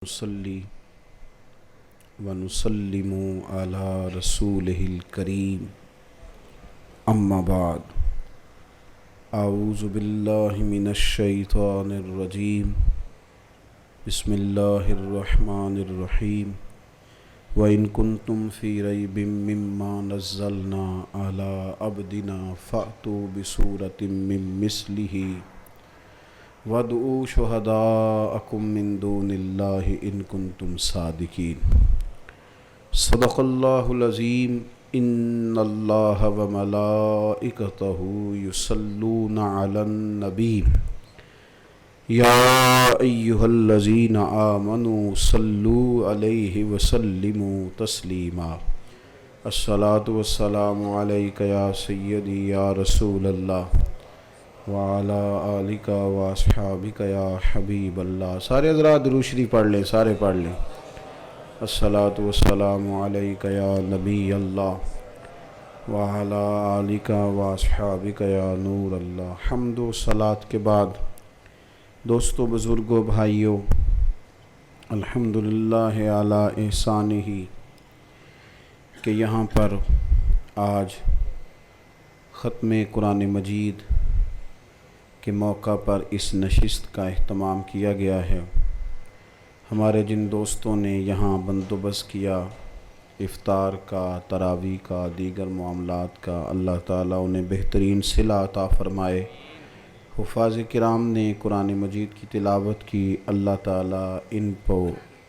نصلي ونسلم على رسوله الكريم أما بعد أعوذ بالله من الشيطان الرجيم بسم الله الرحمن الرحيم وإن كنتم في ريب مما نزلنا على عبدنا فأتوا بسورة من مثله وَادْعُوا شُهَدَاءَكُم مِّن دُونِ اللَّهِ إِن كُنتُمْ صَادِقِينَ صدق اللہ العظیم ان اللہ وملائکتہ یصلون علی النبی یا ایہا الذین آمنوا صلوا علیہ وسلموا تسلیما الصلاۃ والسلام علیک یا سیدی یا رسول اللہ وعلی آلک واصحابک یا حبیب اللہ۔ سارے حضرات درود شریف پڑھ لیں، سارے پڑھ لیں۔ الصلاۃ والسلام علیک یا نبی اللہ وعلی آلک واصحابک یا نور اللہ۔ حمد و صلاۃ کے بعد دوستو، بزرگوں، بھائیوں، الحمدللہ علی احسانہ کہ یہاں پر آج ختم قرآن مجید کے موقع پر اس نشست کا اہتمام کیا گیا ہے۔ ہمارے جن دوستوں نے یہاں بندوبست کیا افطار کا، تراویح کا، دیگر معاملات کا، اللہ تعالیٰ انہیں بہترین صلہ عطا فرمائے۔ حفاظ کرام نے قرآن مجید کی تلاوت کی، اللہ تعالیٰ ان کو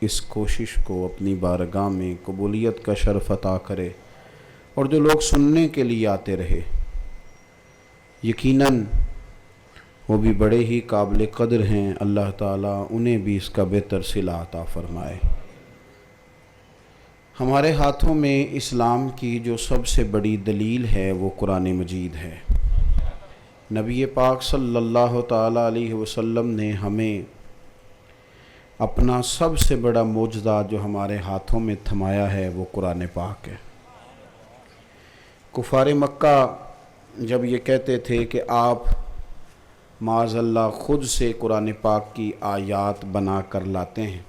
اس کوشش کو اپنی بارگاہ میں قبولیت کا شرف عطا کرے، اور جو لوگ سننے کے لیے آتے رہے یقیناً وہ بھی بڑے ہی قابل قدر ہیں، اللہ تعالیٰ انہیں بھی اس کا بہتر صلہ عطا فرمائے۔ ہمارے ہاتھوں میں اسلام کی جو سب سے بڑی دلیل ہے وہ قرآن مجید ہے۔ نبی پاک صلی اللہ تعالیٰ علیہ وسلم نے ہمیں اپنا سب سے بڑا معجزہ جو ہمارے ہاتھوں میں تھمایا ہے وہ قرآن پاک ہے۔ کفار مکہ جب یہ کہتے تھے کہ آپ معاذ اللہ خود سے قرآن پاک کی آیات بنا کر لاتے ہیں،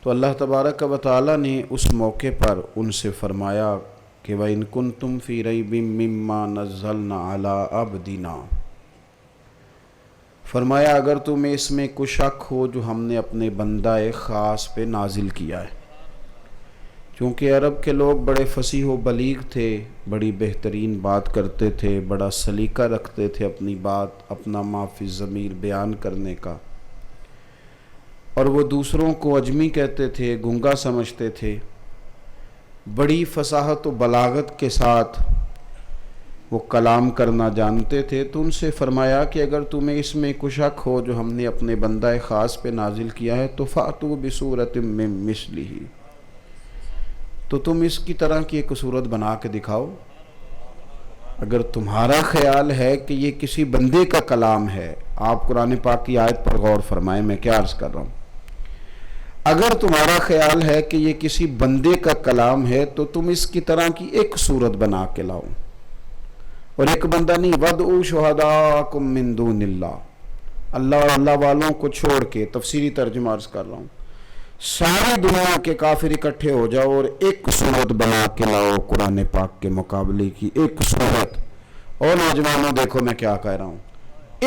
تو اللہ تبارک و تعالیٰ نے اس موقع پر ان سے فرمایا کہ وَإِن كُنتُمْ فِي رَيْبٍ مِّمَّا نَزَّلْنَا عَلَىٰ عَبْدِنَا، فرمایا اگر تمہیں اس میں کوئی شک ہو جو ہم نے اپنے بندہ خاص پہ نازل کیا ہے۔ چونکہ عرب کے لوگ بڑے فصیح و بلیغ تھے، بڑی بہترین بات کرتے تھے، بڑا سلیقہ رکھتے تھے اپنی بات، اپنا ما فی الضمیر بیان کرنے کا، اور وہ دوسروں کو اجمی کہتے تھے، گنگا سمجھتے تھے۔ بڑی فصاحت و بلاغت کے ساتھ وہ کلام کرنا جانتے تھے، تو ان سے فرمایا کہ اگر تمہیں اس میں کوئی شک ہو جو ہم نے اپنے بندہ خاص پہ نازل کیا ہے تو فَأْتُوا بِسُورَةٍ مِّن مِّثْلِهِ، تو تم اس کی طرح کی ایک صورت بنا کے دکھاؤ۔ اگر تمہارا خیال ہے کہ یہ کسی بندے کا کلام ہے، آپ قرآن پاک کی آیت پر غور فرمائیں، میں کیا عرض کر رہا ہوں۔ اگر تمہارا خیال ہے کہ یہ کسی بندے کا کلام ہے تو تم اس کی طرح کی ایک صورت بنا کے لاؤ، اور ایک بندہ نہیں، وَادْعُوا شُهَدَاءَكُم مِّن دُونِ اللَّهِ، اللہ اور اللہ والوں کو چھوڑ کے، تفسیری ترجمہ عرض کر رہا ہوں، ساری دنیا کے کافر اکٹھے ہو جاؤ اور ایک صورت بنا کے لاؤ قرآن پاک کے مقابلے کی، ایک صورت۔ اور نوجوانوں دیکھو میں کیا کہہ رہا ہوں،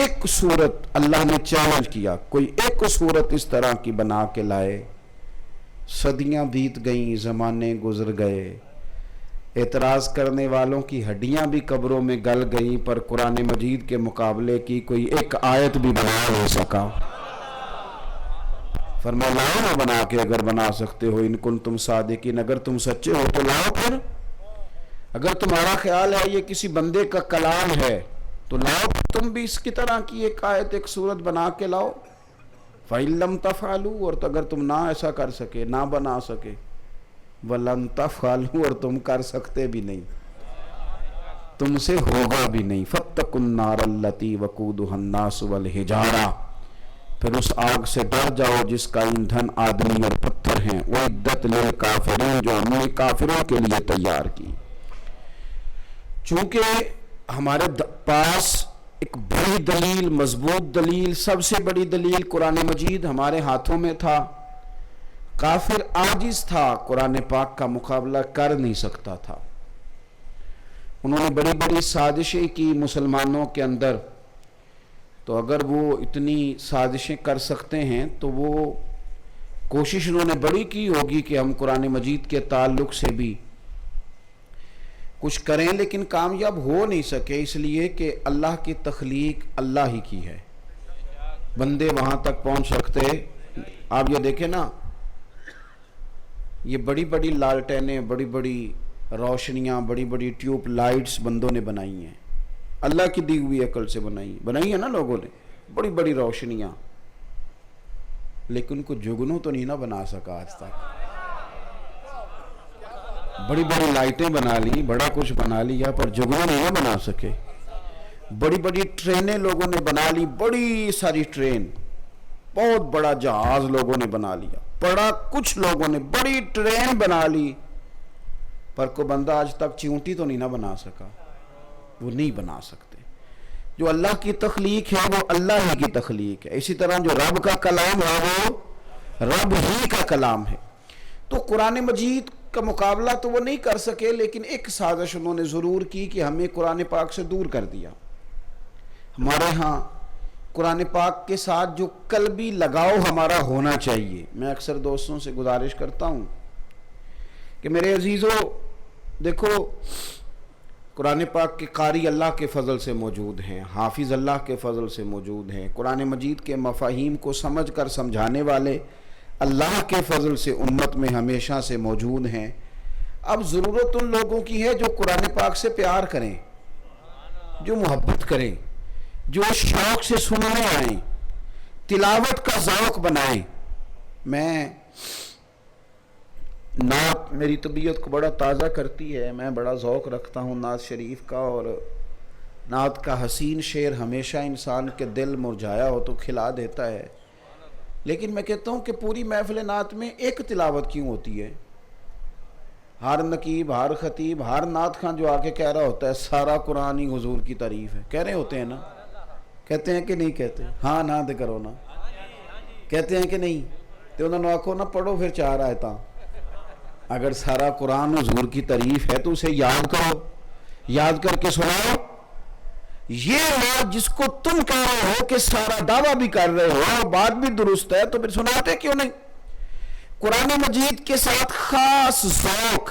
ایک صورت اللہ نے چیلنج کیا، کوئی ایک صورت اس طرح کی بنا کے لائے۔ صدیاں بیت گئیں، زمانے گزر گئے، اعتراض کرنے والوں کی ہڈیاں بھی قبروں میں گل گئیں، پر قرآن مجید کے مقابلے کی کوئی ایک آیت بھی بنا نہیں سکا۔ فرمایا لاؤ نہ بنا کے، اگر بنا سکتے ہو، ان کنتم صادقین، اگر تم سچے ہو تو لاؤ۔ پھر اگر تمہارا خیال ہے یہ کسی بندے کا کلام ہے تو لاؤ تم بھی اس کی طرح کی ایک آیت، ایک صورت بنا کے لاؤ۔ فَإِن لَّمْ تَفْعَلُوا، اور اگر تم نہ ایسا کر سکے، نہ بنا سکے، وَلَن تَفْعَلُوا، اور تم کر سکتے بھی نہیں، تم سے ہوگا بھی نہیں، فَاتَّقُوا النَّارَ الَّتِي وَقُودُهَا النَّاسُ وَالْحِجَارَةُ، پھر اس آگ سے ڈر جاؤ جس کا ایندھن آدمی اور پتھر ہیں، وَعِدَّتْ لِلْكَافِرِينَ، جو ہم نے کافروں کے لیے تیار کی۔ چونکہ ہمارے پاس ایک بڑی دلیل، مضبوط دلیل، سب سے بڑی دلیل قرآن مجید ہمارے ہاتھوں میں تھا. کافر عاجز تھا، قرآن پاک کا مقابلہ کر نہیں سکتا تھا. انہوں نے بڑی بڑی سازشیں کی مسلمانوں کے اندر. تو اگر وہ اتنی سازشیں کر سکتے ہیں تو وہ کوشش انہوں نے بڑی کی ہوگی کہ ہم قرآن مجید کے تعلق سے بھی کچھ کریں، لیکن کامیاب ہو نہیں سکے، اس لیے کہ اللہ کی تخلیق اللہ ہی کی ہے. بندے وہاں تک پہنچ سکتے. آپ یہ دیکھیں نا، یہ بڑی بڑی لالٹینیں، بڑی بڑی روشنیاں، بڑی بڑی ٹیوب لائٹس بندوں نے بنائی ہیں، اللہ کی دی ہوئی عقل سے بنائی ہیں نا لوگوں نے، بڑی بڑی روشنیاں، لیکن کو جگنو تو نہیں نہ بنا سکا آج تک. بڑی بڑی لائٹیں بنا لی، بڑا کچھ بنا لیا، پر جگنو نہیں نہ بنا سکے. بڑی بڑی ٹرینیں لوگوں نے بنا لی، بڑی ساری ٹرین، بہت بڑا جہاز لوگوں نے بنا لیا، بڑا کچھ لوگوں نے بڑی ٹرین بنا لی، پر کوئی بندہ آج تک چیونٹی تو نہیں نہ بنا سکا. وہ نہیں بنا سکتے. جو اللہ کی تخلیق ہے وہ اللہ ہی کی تخلیق ہے. اسی طرح جو رب کا کلام ہے وہ رب ہی کا کلام ہے. تو قرآن مجید کا مقابلہ تو وہ نہیں کر سکے، لیکن ایک سازش انہوں نے ضرور کی کہ ہمیں قرآن پاک سے دور کر دیا. ہمارے ہاں قرآن پاک کے ساتھ جو قلبی لگاؤ ہمارا ہونا چاہیے. میں اکثر دوستوں سے گزارش کرتا ہوں کہ میرے عزیزو دیکھو، قرآن پاک کے قاری اللہ کے فضل سے موجود ہیں، حافظ اللہ کے فضل سے موجود ہیں، قرآن مجید کے مفاہیم کو سمجھ کر سمجھانے والے اللہ کے فضل سے امت میں ہمیشہ سے موجود ہیں. اب ضرورت ان لوگوں کی ہے جو قرآن پاک سے پیار کریں، جو محبت کریں، جو شوق سے سننے آئیں، تلاوت کا ذوق بنائیں. میں نعت میری طبیعت کو بڑا تازہ کرتی ہے، میں بڑا ذوق رکھتا ہوں نعت شریف کا، اور نعت کا حسین شعر ہمیشہ انسان کے دل مرجھایا ہو تو کھلا دیتا ہے. لیکن میں کہتا ہوں کہ پوری محفل نعت میں ایک تلاوت کیوں ہوتی ہے؟ ہر نقیب، ہر خطیب، ہر نعت خان جو آ کے کہہ رہا ہوتا ہے سارا قرآن ہی حضور کی تعریف ہے. کہہ رہے ہوتے ہیں نا؟ کہتے ہیں کہ نہیں کہتے؟ ہاں نہ دے کرو نا، کہتے ہیں کہ نہیں؟ تو انہوں نے آکھو نہ پڑھو پھر 4 آیتاں. اگر سارا قرآن حضور کی تعریف ہے تو اسے یاد کرو، یاد کر کے سناؤ. یہ بات جس کو تم کہہ رہے ہو کہ سارا دعویٰ بھی کر رہے ہو، بات بھی درست ہے، تو پھر سناتے کیوں نہیں؟ قرآن مجید کے ساتھ خاص ذوق،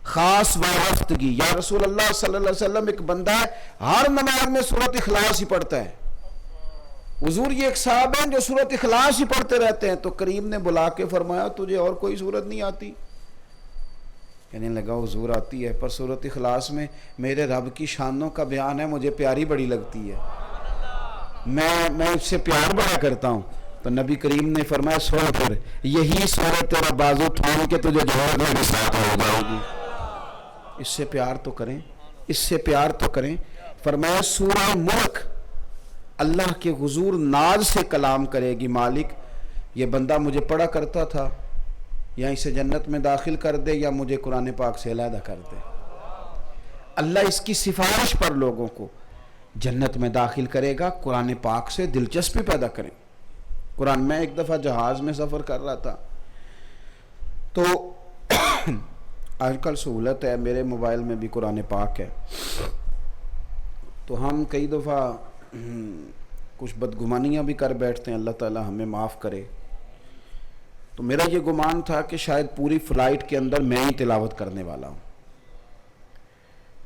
خاص وابستگی. یا رسول اللہ صلی اللہ علیہ وسلم ایک بندہ ہے ہر نماز میں سورۃ اخلاص ہی پڑھتا ہے. حضور یہ ایک صاحب ہیں جو سورۃ اخلاص ہی پڑھتے رہتے ہیں. تو کریم نے بلا کے فرمایا تجھے اور کوئی سورت نہیں آتی؟ کہنے لگا حضور آتی ہے، پر سورۃ اخلاص میں میرے رب کی شانوں کا بیان ہے، مجھے پیاری بڑی لگتی ہے، میں اس سے پیار بڑا کرتا ہوں. تو نبی کریم نے فرمایا سو پھر یہی سورت تیرا بازو تھام کے تجھے جوڑ دے کے ساتھ ہو جائے گی. اس سے پیار تو کریں، اس سے پیار تو کریں. فرمایا سورہ ملک اللہ کے حضور ناز سے کلام کرے گی، مالک یہ بندہ مجھے پڑھا کرتا تھا، یا اسے جنت میں داخل کر دے یا مجھے قرآن پاک سے علیحدہ کر دے. اللہ اس کی سفارش پر لوگوں کو جنت میں داخل کرے گا. قرآن پاک سے دلچسپی پیدا کریں. قرآن میں ایک دفعہ جہاز میں سفر کر رہا تھا، تو آج کل سہولت ہے، میرے موبائل میں بھی قرآن پاک ہے، تو ہم کئی دفعہ کچھ بدگمانیاں بھی کر بیٹھتے ہیں، اللہ تعالی ہمیں معاف کرے. تو میرا یہ گمان تھا کہ شاید پوری فلائٹ کے اندر میں ہی تلاوت کرنے والا ہوں.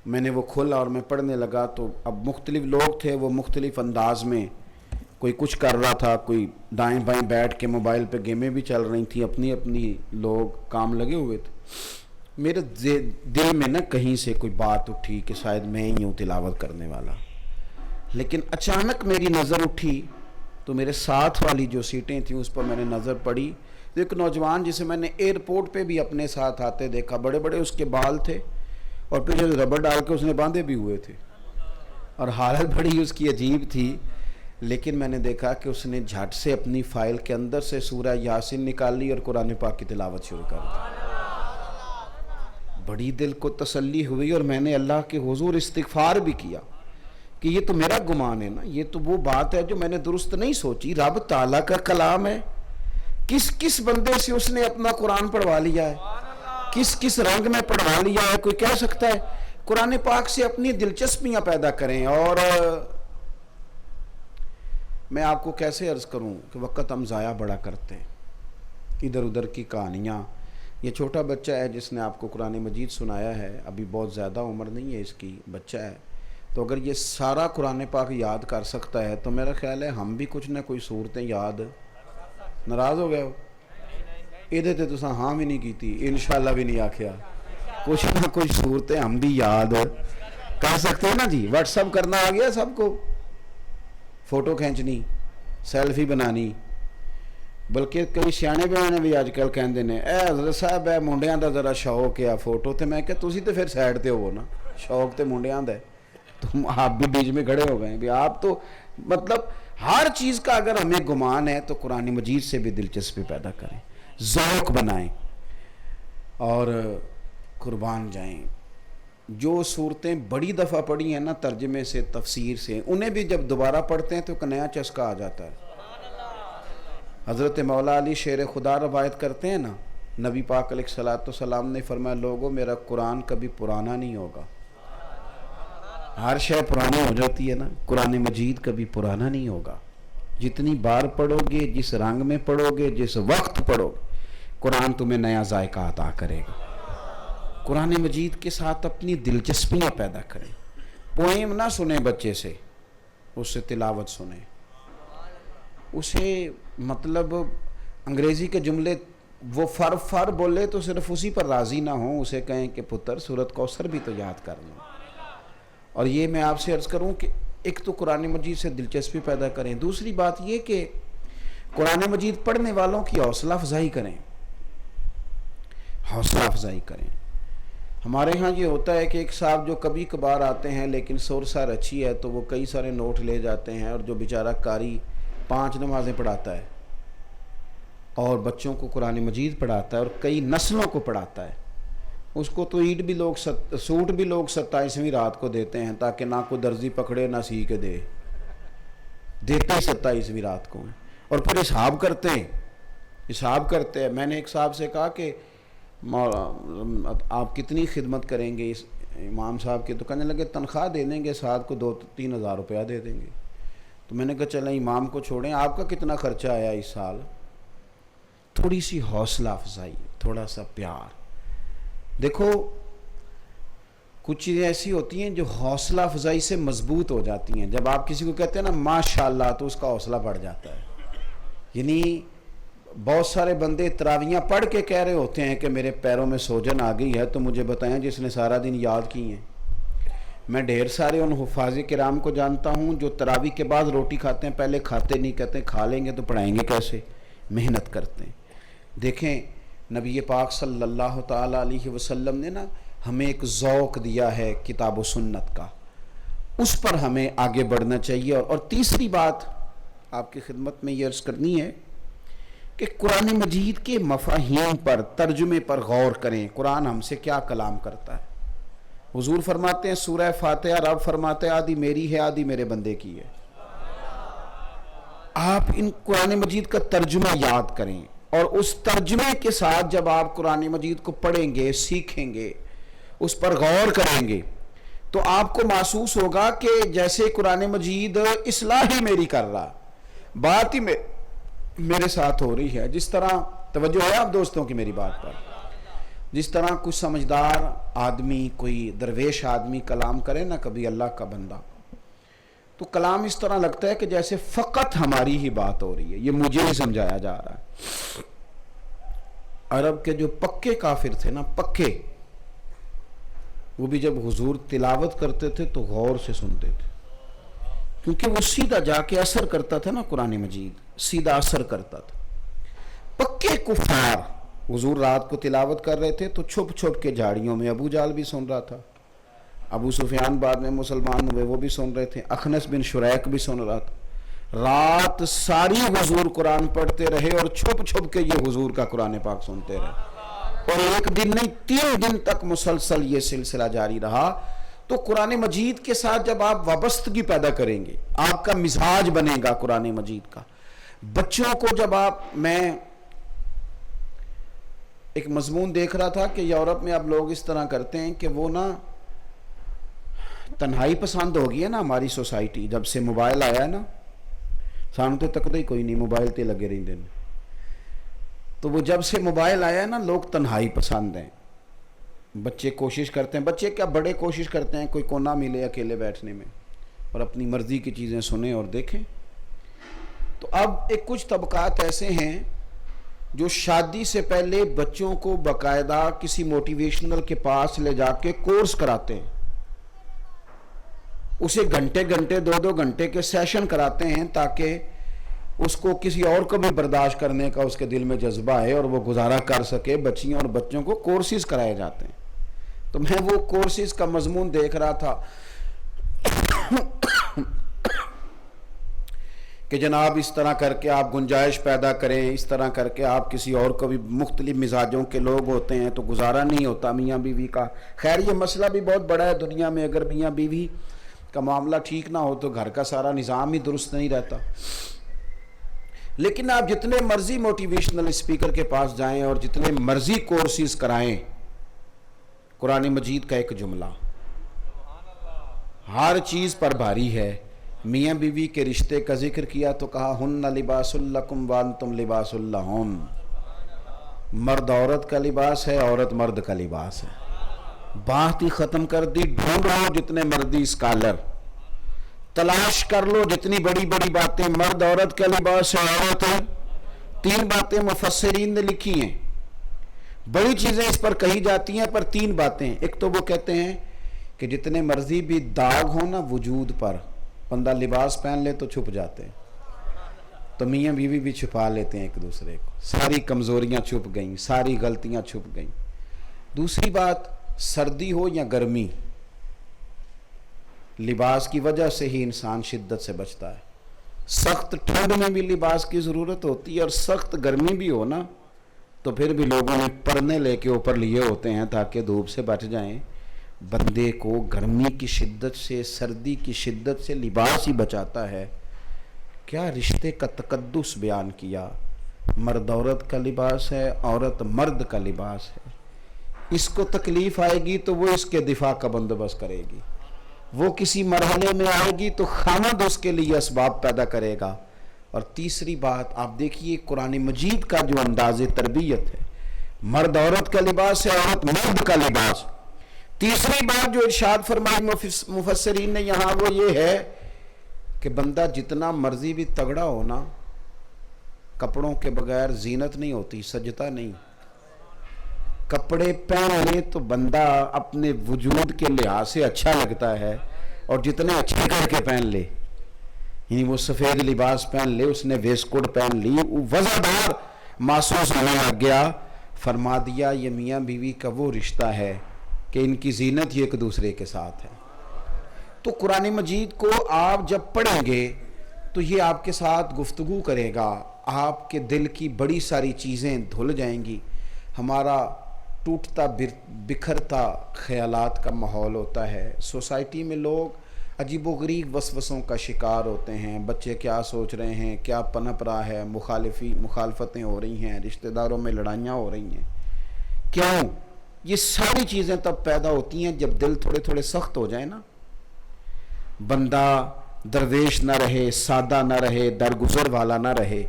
میں نے وہ کھولا اور میں پڑھنے لگا. تو اب مختلف لوگ تھے، وہ مختلف انداز میں، کوئی کچھ کر رہا تھا، کوئی دائیں بائیں بیٹھ کے موبائل پہ گیمیں بھی چل رہی تھیں، اپنی اپنی لوگ کام لگے ہوئے تھے. میرے دل میں نہ کہیں سے کوئی بات اٹھی کہ شاید میں ہی ہوں تلاوت کرنے والا. لیکن اچانک میری نظر اٹھی تو میرے ساتھ والی جو سیٹیں تھیں اس پر میں نے نظر پڑی. ایک نوجوان جسے میں نے ایئرپورٹ پہ بھی اپنے ساتھ آتے دیکھا، بڑے بڑے اس کے بال تھے اور پھر ربڑ ڈال کے اس نے باندھے بھی ہوئے تھے، اور حالت بڑی اس کی عجیب تھی. لیکن میں نے دیکھا کہ اس نے جھٹ سے اپنی فائل کے اندر سے سورہ یاسین نکال لی اور قرآن پاک کی تلاوت شروع کر دی. بڑی دل کو تسلی ہوئی اور میں نے اللہ کے حضور استغفار بھی کیا کہ یہ تو میرا گمان ہے نا، یہ تو وہ بات ہے جو میں نے درست نہیں سوچی، رب تعالیٰ کا کلام ہے، کس کس بندے سے اس نے اپنا قرآن پڑھوا لیا ہے، کس کس رنگ میں پڑھوا لیا ہے۔ کوئی کہہ سکتا ہے قرآن پاک سے اپنی دلچسپیاں پیدا کریں، اور میں آپ کو کیسے عرض کروں کہ وقت ہم ضائع بڑا کرتے ہیں، ادھر ادھر کی کہانیاں۔ یہ چھوٹا بچہ ہے جس نے آپ کو قرآن مجید سنایا ہے، ابھی بہت زیادہ عمر نہیں ہے اس کی، بچہ ہے، تو اگر یہ سارا قرآن پاک یاد کر سکتا ہے تو میرا خیال ہے ہم بھی کچھ نہ کوئی صورتیں یاد۔ ناراض ہو گئے ہو؟ ادھر تے تو ہاں بھی نہیں کی تھی، انشاءاللہ بھی نہیں آکھیا، کچھ نہ کچھ صورتیں ہم بھی یاد کر سکتے ہیں نا جی۔ واٹس ایپ کرنا آ گیا سب کو، فوٹو کھینچنی، سیلفی بنانی، بلکہ کئی سیانے بیانے بھی آج کل کہندے نے اے حضرت صاحب اے منڈیاں دا ذرا شوق ہے فوٹو، تے میں کہ تسی تے پھر سائڈ تے ہو نا، شوق تے منڈیاں دا ہے، تم آپ بھی بیچ میں کھڑے ہو گئے بھی آپ تو مطلب ہر چیز کا اگر ہمیں گمان ہے تو قرآن مجید سے بھی دلچسپی پیدا کریں، ذوق بنائیں اور قربان جائیں۔ جو صورتیں بڑی دفعہ پڑھی ہیں نا ترجمے سے تفسیر سے، انہیں بھی جب دوبارہ پڑھتے ہیں تو ایک نیا چسکا آ جاتا ہے۔ حضرت مولا علی شیر خدا روایت کرتے ہیں نا، نبی پاک علیہ الصلوۃ والسلام نے فرمایا لوگوں میرا قرآن کبھی پرانا نہیں ہوگا۔ ہر شے پرانی ہو جاتی ہے نا، قرآن مجید کبھی پرانا نہیں ہوگا، جتنی بار پڑھو گے، جس رنگ میں پڑھو گے، جس وقت پڑھو گے، قرآن تمہیں نیا ذائقہ عطا کرے گا۔ قرآن مجید کے ساتھ اپنی دلچسپیاں پیدا کریں، پوئم نہ سنیں بچے سے، اس سے تلاوت سنیں، اسے مطلب انگریزی کے جملے وہ فر بولے تو صرف اسی پر راضی نہ ہوں، اسے کہیں کہ پتر سورۃ کوثر بھی تو یاد کر لیں۔ اور یہ میں آپ سے عرض کروں کہ ایک تو قرآن مجید سے دلچسپی پیدا کریں، دوسری بات یہ کہ قرآن مجید پڑھنے والوں کی حوصلہ افزائی کریں، حوصلہ افزائی کریں۔ ہمارے ہاں یہ ہوتا ہے کہ ایک صاحب جو کبھی کبھار آتے ہیں لیکن سور سار اچھی ہے تو وہ کئی سارے نوٹ لے جاتے ہیں، اور جو بیچارہ قاری 5 نمازیں پڑھاتا ہے اور بچوں کو قرآن مجید پڑھاتا ہے اور کئی نسلوں کو پڑھاتا ہے، اس کو تو سوٹ بھی لوگ 27ویں رات کو دیتے ہیں تاکہ نہ کوئی درزی پکڑے نہ سی کے دیتے 27ویں رات کو ہیں، اور پھر حساب کرتے ہیں۔ میں نے ایک صاحب سے کہا کہ آپ کتنی خدمت کریں گے اس امام صاحب کے، تو کہنے لگے تنخواہ دے دیں گے، ساتھ کو 2-3 ہزار روپیہ دے دیں گے۔ تو میں نے کہا چلیں امام کو چھوڑیں، آپ کا کتنا خرچہ آیا اس سال؟ تھوڑی سی حوصلہ افزائی، تھوڑا سا پیار۔ دیکھو کچھ چیزیں ایسی ہوتی ہیں جو حوصلہ افزائی سے مضبوط ہو جاتی ہیں، جب آپ کسی کو کہتے ہیں نا ماشاءاللہ تو اس کا حوصلہ بڑھ جاتا ہے۔ یعنی بہت سارے بندے تراویحاں پڑھ کے کہہ رہے ہوتے ہیں کہ میرے پیروں میں سوجن آ گئی ہے، تو مجھے بتائیں جس نے سارا دن یاد کی ہیں۔ میں ڈھیر سارے ان حفاظ کرام کو جانتا ہوں جو تراویح کے بعد روٹی کھاتے ہیں، پہلے کھاتے نہیں، کہتے ہیں کھا لیں گے تو پڑھائیں گے کیسے، محنت کرتے ہیں۔ دیکھیں نبی پاک صلی اللہ تعالیٰ علیہ وسلم نے نا ہمیں ایک ذوق دیا ہے کتاب و سنت کا، اس پر ہمیں آگے بڑھنا چاہیے۔ اور تیسری بات آپ کی خدمت میں یہ عرض کرنی ہے کہ قرآن مجید کے مفاہیم پر، ترجمے پر غور کریں، قرآن ہم سے کیا کلام کرتا ہے۔ حضور فرماتے ہیں سورہ فاتحہ، رب فرماتے ہیں آدھی میری ہے آدھی میرے بندے کی ہے۔ آپ ان قرآن مجید کا ترجمہ یاد کریں، اور اس ترجمے کے ساتھ جب آپ قرآن مجید کو پڑھیں گے، سیکھیں گے، اس پر غور کریں گے، تو آپ کو محسوس ہوگا کہ جیسے قرآن مجید اصلاح ہی میری کر رہا، بات ہی میرے ساتھ ہو رہی ہے۔ جس طرح توجہ ہے آپ دوستوں کی میری بات پر، جس طرح کچھ سمجھدار آدمی، کوئی درویش آدمی کلام کرے نا کبھی اللہ کا بندہ، تو کلام اس طرح لگتا ہے کہ جیسے فقط ہماری ہی بات ہو رہی ہے، یہ مجھے ہی سمجھایا جا رہا ہے۔ عرب کے جو پکے کافر تھے نا، پکے، وہ بھی جب حضور تلاوت کرتے تھے تو غور سے سنتے تھے، کیونکہ وہ سیدھا جا کے اثر کرتا تھا نا، قرآن مجید سیدھا اثر کرتا تھا۔ پکے کفار حضور رات کو تلاوت کر رہے تھے تو چھپ چھپ کے جھاڑیوں میں، ابو جہل بھی سن رہا تھا، ابو سفیان بعد میں مسلمان ہوئے وہ بھی سن رہے تھے، اخنس بن شریک بھی سن رہا تھا۔ رات ساری حضور قرآن پڑھتے رہے اور چھپ چھپ کے یہ حضور کا قرآن پاک سنتے رہے، اور ایک دن نہیں 3 دن تک مسلسل یہ سلسلہ جاری رہا۔ تو قرآن مجید کے ساتھ جب آپ وابستگی پیدا کریں گے، آپ کا مزاج بنے گا قرآن مجید کا. بچوں کو جب میں ایک مضمون دیکھ رہا تھا کہ یورپ میں اب لوگ اس طرح کرتے ہیں کہ وہ نا تنہائی پسند ہو گئی ہے نا ہماری سوسائٹی. جب سے موبائل آیا ہے نا، سانو تو تک ہی کوئی نہیں، موبائل تے لگے رہتے ہیں. تو وہ جب سے موبائل آیا ہے نا، لوگ تنہائی پسند ہیں. بچے کوشش کرتے ہیں، بچے کیا بڑے کوشش کرتے ہیں کوئی کونا ملے اکیلے بیٹھنے میں اور اپنی مرضی کی چیزیں سنیں اور دیکھیں. تو اب ایک کچھ طبقات ایسے ہیں جو شادی سے پہلے بچوں کو باقاعدہ کسی موٹیویشنل کے پاس لے جا کے کورس کراتے ہیں، اسے گھنٹے گھنٹے 2 گھنٹے کے سیشن کراتے ہیں تاکہ اس کو کسی اور کو بھی برداشت کرنے کا اس کے دل میں جذبہ ہے اور وہ گزارا کر سکے. بچیوں اور بچوں کو کورسز کرائے جاتے ہیں. تو میں وہ کورسز کا مضمون دیکھ رہا تھا کہ جناب اس طرح کر کے آپ گنجائش پیدا کریں، اس طرح کر کے آپ کسی اور کو بھی، مختلف مزاجوں کے لوگ ہوتے ہیں تو گزارا نہیں ہوتا میاں بیوی کا. خیر یہ مسئلہ بھی بہت بڑا ہے دنیا میں. اگر میاں بیوی کا معاملہ ٹھیک نہ ہو تو گھر کا سارا نظام ہی درست نہیں رہتا. لیکن آپ جتنے مرضی موٹیویشنل اسپیکر کے پاس جائیں اور جتنے مرضی کورسز کرائیں، قرآن مجید کا ایک جملہ ہر چیز پر بھاری ہے. میاں بیوی کے رشتے کا ذکر کیا تو کہا ہن لباس لکم وانتم لباس لہن. مرد عورت کا لباس ہے، عورت مرد کا لباس ہے. بات ہی ختم کر دی. ڈھونڈ لو جتنے مردی اسکالر، تلاش کر لو جتنی بڑی بڑی باتیں. مرد عورت کا لباس ہے، عورت ہے. 3 باتیں مفسرین نے لکھی ہیں. بڑی چیزیں اس پر کہی جاتی ہیں پر 3 باتیں. ایک تو وہ کہتے ہیں کہ جتنے مرضی بھی داغ ہو نا وجود پر، بندہ لباس پہن لے تو چھپ جاتے ہیں. تو میاں بیوی بھی چھپا لیتے ہیں ایک دوسرے کو. ساری کمزوریاں چھپ گئیں، ساری غلطیاں چھپ گئیں. دوسری بات، سردی ہو یا گرمی، لباس کی وجہ سے ہی انسان شدت سے بچتا ہے. سخت ٹھنڈ میں بھی لباس کی ضرورت ہوتی ہے اور سخت گرمی بھی ہو نا تو پھر بھی لوگوں نے پردے لے کے اوپر لیے ہوتے ہیں تاکہ دھوپ سے بچ جائیں. بندے کو گرمی کی شدت سے، سردی کی شدت سے لباس ہی بچاتا ہے. کیا رشتے کا تقدس بیان کیا. مرد عورت کا لباس ہے، عورت مرد کا لباس ہے. اس کو تکلیف آئے گی تو وہ اس کے دفاع کا بندوبست کرے گی. وہ کسی مرحلے میں آئے گی تو خامد اس کے لیے اسباب پیدا کرے گا. اور تیسری بات آپ دیکھیے قرآن مجید کا جو انداز تربیت ہے، مرد عورت کا لباس ہے، عورت مرد کا لباس. تیسری بات جو ارشاد فرمائی مفسرین نے یہاں وہ یہ ہے کہ بندہ جتنا مرضی بھی تگڑا ہو نا، کپڑوں کے بغیر زینت نہیں ہوتی، سجتا نہیں. کپڑے پہن لے تو بندہ اپنے وجود کے لحاظ سے اچھا لگتا ہے، اور جتنے اچھے کر کے پہن لے، یعنی وہ سفید لباس پہن لے، اس نے ویسٹ کوٹ پہن لی، وزردار محسوس ہونے لگ گیا. فرما دیا یہ میاں بیوی کا وہ رشتہ ہے کہ ان کی زینت یہ ایک دوسرے کے ساتھ ہے. تو قرآن مجید کو آپ جب پڑھیں گے تو یہ آپ کے ساتھ گفتگو کرے گا، آپ کے دل کی بڑی ساری چیزیں دھل جائیں گی. ہمارا ٹوٹتا بکھرتا خیالات کا ماحول ہوتا ہے. سوسائٹی میں لوگ عجیب و غریب وسوسوں کا شکار ہوتے ہیں. بچے کیا سوچ رہے ہیں، کیا پنپ رہا ہے، مخالفتیں ہو رہی ہیں، رشتہ داروں میں لڑائیاں ہو رہی ہیں. کیوں؟ یہ ساری چیزیں تب پیدا ہوتی ہیں جب دل تھوڑے تھوڑے سخت ہو جائے نا. بندہ درویش نہ رہے، سادہ نہ رہے، درگزر والا نہ رہے،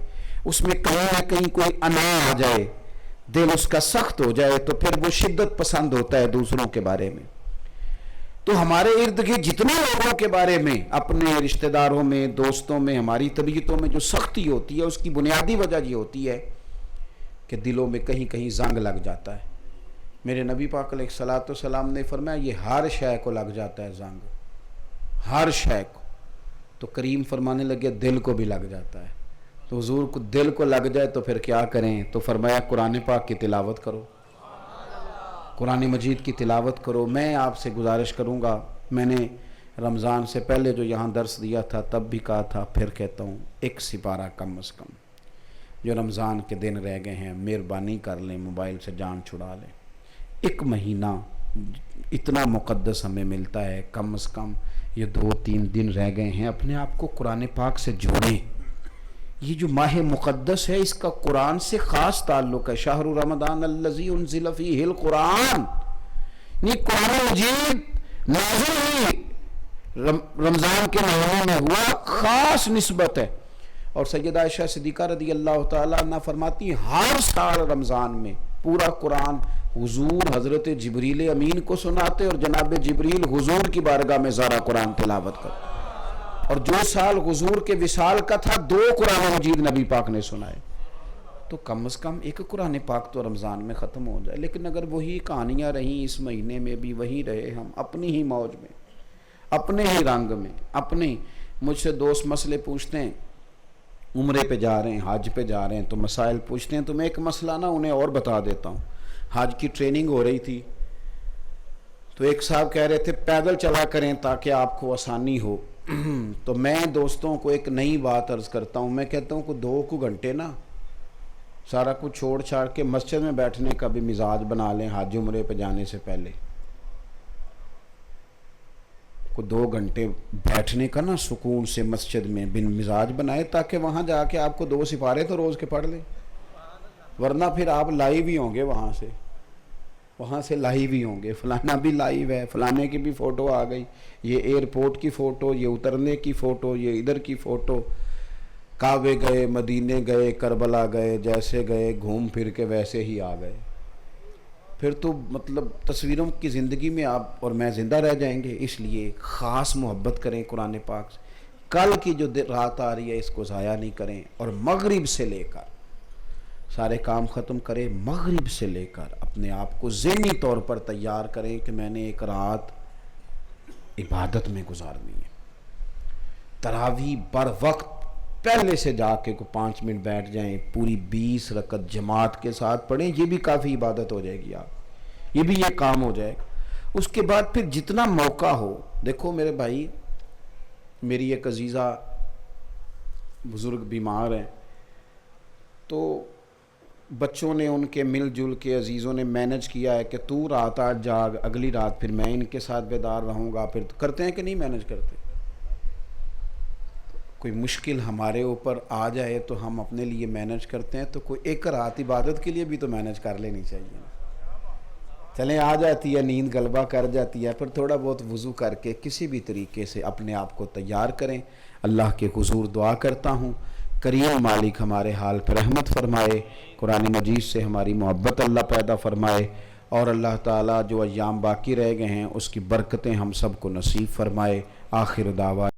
اس میں کہیں نہ کہیں کوئی انا آ جائے، دل اس کا سخت ہو جائے تو پھر وہ شدت پسند ہوتا ہے دوسروں کے بارے میں. تو ہمارے ارد گرد جتنے لوگوں کے بارے میں، اپنے رشتہ داروں میں، دوستوں میں، ہماری طبیعتوں میں جو سختی ہوتی ہے، اس کی بنیادی وجہ یہ ہوتی ہے کہ دلوں میں کہیں کہیں زنگ لگ جاتا ہے. میرے نبی پاک علیہ الصلوۃ والسلام نے فرمایا یہ ہر شے کو لگ جاتا ہے زنگ، ہر شے کو. تو کریم فرمانے لگے دل کو بھی لگ جاتا ہے. تو حضور کو دل کو لگ جائے تو پھر کیا کریں؟ تو فرمایا قرآن پاک کی تلاوت کرو، قرآن مجید کی تلاوت کرو. میں آپ سے گزارش کروں گا، میں نے رمضان سے پہلے جو یہاں درس دیا تھا تب بھی کہا تھا، پھر کہتا ہوں، 1 سپارہ کم از کم جو رمضان کے دن رہ گئے ہیں مہربانی کر لیں، موبائل سے جان چھڑا لیں. 1 مہینہ اتنا مقدس ہمیں ملتا ہے، کم از کم یہ 2-3 دن رہ گئے ہیں، اپنے آپ کو قرآن پاک سے جوڑیں۔ یہ جو ماہ مقدس ہے اس کا قرآن سے خاص تعلق ہے۔ شہر رمضان الذی انزل فیہ القرآن، یہ قرآن مجید نازل ہوئی رمضان کے مہینے میں ہوا، خاص نسبت ہے۔ اور سیدہ عائشہ صدیقہ رضی اللہ تعالیٰ عنہ فرماتی ہیں ہر سال رمضان میں پورا قرآن حضور حضرت جبریل امین کو سناتے اور جناب جبریل حضور کی بارگاہ میں زارہ قرآن تلاوت کرتے، اور جو سال حضور کے وصال کا تھا 2 قرآن مجید نبی پاک نے سنائے۔ تو کم از کم ایک قرآن پاک تو رمضان میں ختم ہو جائے۔ لیکن اگر وہی کہانیاں رہیں اس مہینے میں بھی، وہی رہے ہم اپنی ہی موج میں، اپنے ہی رنگ میں، اپنے مجھ سے دوست مسئلے پوچھتے ہیں، عمرے پہ جا رہے ہیں، حج پہ جا رہے ہیں، تو مسائل پوچھتے ہیں، تو میں ایک مسئلہ نا انہیں اور بتا دیتا ہوں۔ حج کی ٹریننگ ہو رہی تھی تو ایک صاحب کہہ رہے تھے پیدل چلا کریں تاکہ آپ کو آسانی ہو۔ تو میں دوستوں کو ایک نئی بات عرض کرتا ہوں، میں کہتا ہوں کہ 2 گھنٹے نا سارا کچھ چھوڑ چھاڑ کے مسجد میں بیٹھنے کا بھی مزاج بنا لیں حج عمرے پہ جانے سے پہلے۔ کو 2 گھنٹے بیٹھنے کا نا سکون سے مسجد میں بن مزاج بنائے، تاکہ وہاں جا کے آپ کو 2 سپارے تو روز کے پڑھ لیں، ورنہ پھر آپ لائیو ہی ہوں گے وہاں سے لائیو ہی ہوں گے، فلانا بھی لائیو ہے، فلانے کی بھی فوٹو آ گئی، یہ ایئرپورٹ کی فوٹو، یہ اترنے کی فوٹو، یہ ادھر کی فوٹو، کعبے گئے، مدینے گئے، کربلا گئے، جیسے گئے گھوم پھر کے ویسے ہی آ گئے۔ پھر تو مطلب تصویروں کی زندگی میں آپ اور میں زندہ رہ جائیں گے۔ اس لیے خاص محبت کریں قرآن پاک سے، کل کی جو رات آ رہی ہے اس کو ضائع نہیں کریں، اور مغرب سے لے کر سارے کام ختم کریں، مغرب سے لے کر اپنے آپ کو ذہنی طور پر تیار کریں کہ میں نے ایک رات عبادت میں گزارنی ہے۔ تراویح بر وقت پہلے سے جا کے 5 منٹ بیٹھ جائیں، پوری 20 رکعت جماعت کے ساتھ پڑھیں، یہ بھی کافی عبادت ہو جائے گی آپ، یہ بھی یہ کام ہو جائے گا۔ اس کے بعد پھر جتنا موقع ہو، دیکھو میرے بھائی، میری ایک عزیزہ بزرگ بیمار ہیں، تو بچوں نے ان کے مل جل کے عزیزوں نے مینج کیا ہے کہ تو رات 8 جاگ، اگلی رات پھر میں ان کے ساتھ بیدار رہوں گا۔ پھر کرتے ہیں کہ نہیں مینج کرتے؟ کوئی مشکل ہمارے اوپر آ جائے تو ہم اپنے لیے مینج کرتے ہیں، تو کوئی ایک رات عبادت کے لیے بھی تو مینج کر لینی چاہیے۔ چلیں آ جاتی ہے نیند غلبہ کر جاتی ہے، پھر تھوڑا بہت وضو کر کے کسی بھی طریقے سے اپنے آپ کو تیار کریں۔ اللہ کے حضور دعا کرتا ہوں کریم مالک ہمارے حال پر رحمت فرمائے، قرآن مجید سے ہماری محبت اللہ پیدا فرمائے، اور اللہ تعالیٰ جو ایام باقی رہ گئے ہیں اس کی برکتیں ہم سب کو نصیب فرمائے۔ آخر دعویٰ